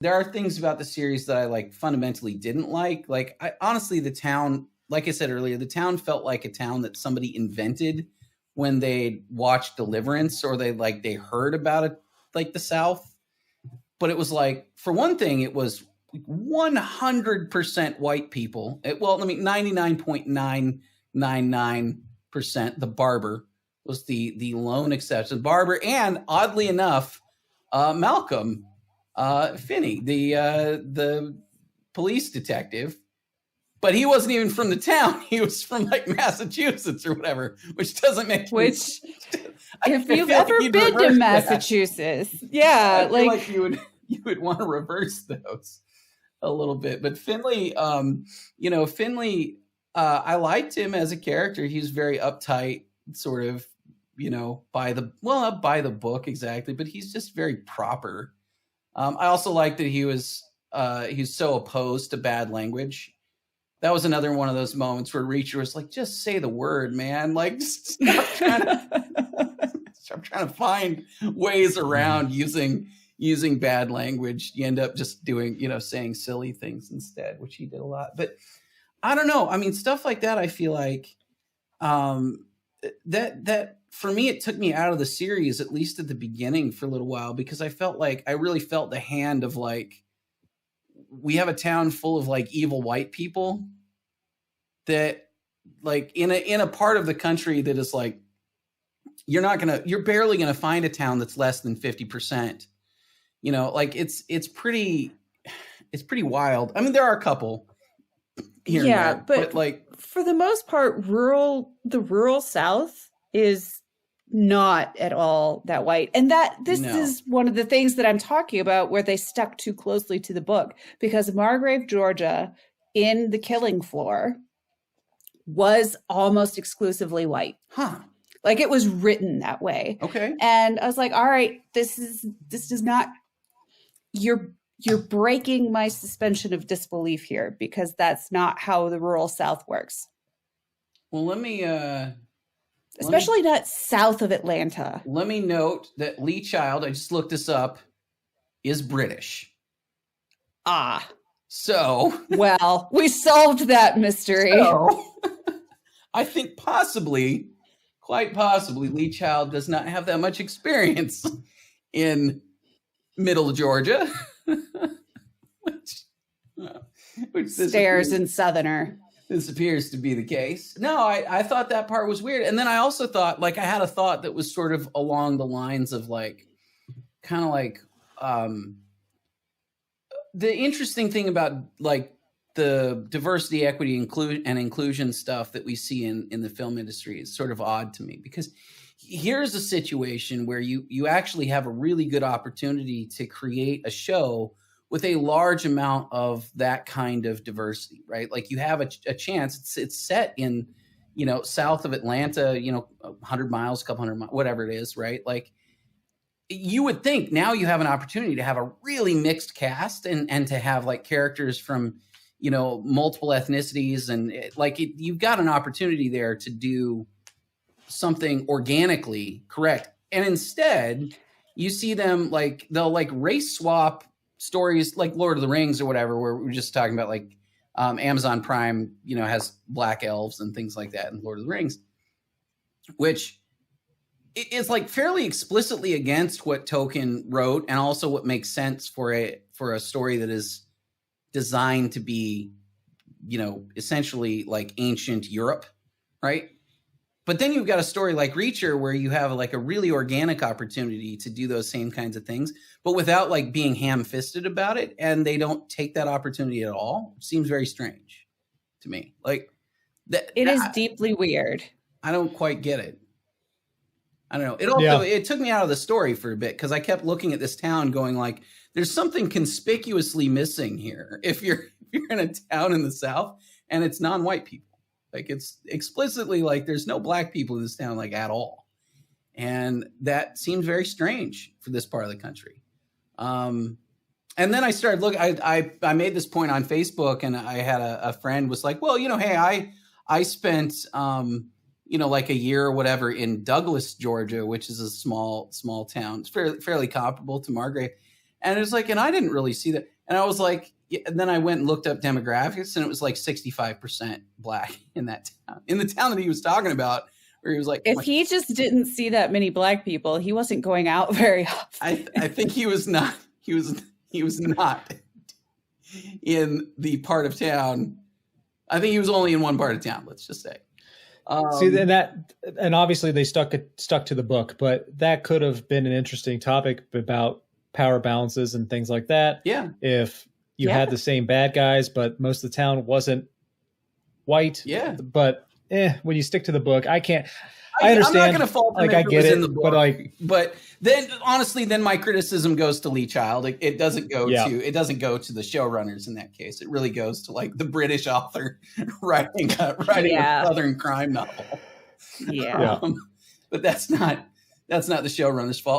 There are things about the series that I like fundamentally didn't like. Like, I honestly, the town, like I said earlier, the town felt like a town that somebody invented when they watched Deliverance, or they heard about it, like the South. But it was like, for one thing, it was 100% white people. 99.999%. The barber was the lone exception. Barber, and oddly enough, Malcolm Finney, the police detective, but he wasn't even from the town. He was from like Massachusetts or whatever, which doesn't make which. If you've ever been to Massachusetts, yeah, I feel like you would want to reverse those a little bit. But Finley, Finley, I liked him as a character. He's very uptight, sort of, by the book exactly, but he's just very proper. I also like that he's so opposed to bad language. That was another one of those moments where Reacher was like, just say the word, man. Like, stop trying to find ways around using bad language. You end up just doing, saying silly things instead, which he did a lot. But I don't know. I mean, stuff like that, I feel like that for me, it took me out of the series, at least at the beginning, for a little while, because I really felt the hand of like, we have a town full of like evil white people that, like, in a part of the country that is like, you're barely gonna find a town that's less than 50%. Like it's pretty wild. I mean, there are a couple here and there, but like, for the most part, the rural South is not at all that white. And this is one of the things that I'm talking about, where they stuck too closely to the book, because Margrave, Georgia, in The Killing Floor, was almost exclusively white. Huh. Like, it was written that way. Okay. And I was like, all right, this does not, you're breaking my suspension of disbelief here, because that's not how the rural South works. Well, let me especially not south of Atlanta. Let me note that Lee Child, I just looked this up, is British. So. Well, we solved that mystery. So, I think quite possibly, Lee Child does not have that much experience in Middle Georgia. which Stairs and Southerner. This appears to be the case. No, I thought that part was weird. And then I also thought, like, I had a thought that was sort of along the lines of like, kind of like, the interesting thing about like the diversity, equity, inclusion stuff that we see in the film industry is sort of odd to me, because here's a situation where you actually have a really good opportunity to create a show with a large amount of that kind of diversity, right? Like, you have a chance. It's set in, south of Atlanta, 100 miles, couple hundred miles, whatever it is, right? Like, you would think now you have an opportunity to have a really mixed cast and to have like characters from, multiple ethnicities, and you've got an opportunity there to do something organically correct. And instead, you see them they'll race swap stories like Lord of the Rings or whatever, where we're just talking about like Amazon Prime, has black elves and things like that in Lord of the Rings, which is like fairly explicitly against what Tolkien wrote, and also what makes sense for a story that is designed to be, essentially like ancient Europe, right? But then you've got a story like Reacher, where you have like a really organic opportunity to do those same kinds of things, but without like being ham-fisted about it. And they don't take that opportunity at all. It seems very strange to me. Like, that it is deeply weird. I don't quite get it. I don't know. It also it took me out of the story for a bit, because I kept looking at this town going like, there's something conspicuously missing here. If you're in a town in the South and it's non-white people. Like, it's explicitly like there's no black people in this town, like, at all. And that seems very strange for this part of the country. And then I started looking, I made this point on Facebook, and I had a friend was like, well, hey, I spent, like a year or whatever in Douglas, Georgia, which is a small town. It's fairly comparable to Margrave. And it was like, and I didn't really see that. And I was like, yeah, and then I went and looked up demographics, and it was like 65% Black in that town, in the town that he was talking about, where he was like, if he just didn't see that many Black people, he wasn't going out very often. I think he was not not in the part of town. I think he was only in one part of town, let's just say. See, and obviously they stuck to the book, but that could have been an interesting topic about power balances and things like that. Yeah. If you had the same bad guys, but most of the town wasn't white. Yeah. But when you stick to the book, I can't. I understand. I'm not going to fault him, like, I get it, in the book, but then honestly, then my criticism goes to Lee Child. It doesn't go to the showrunners in that case. It really goes to like the British author writing a Southern crime novel. Yeah. But that's not the showrunner's fault.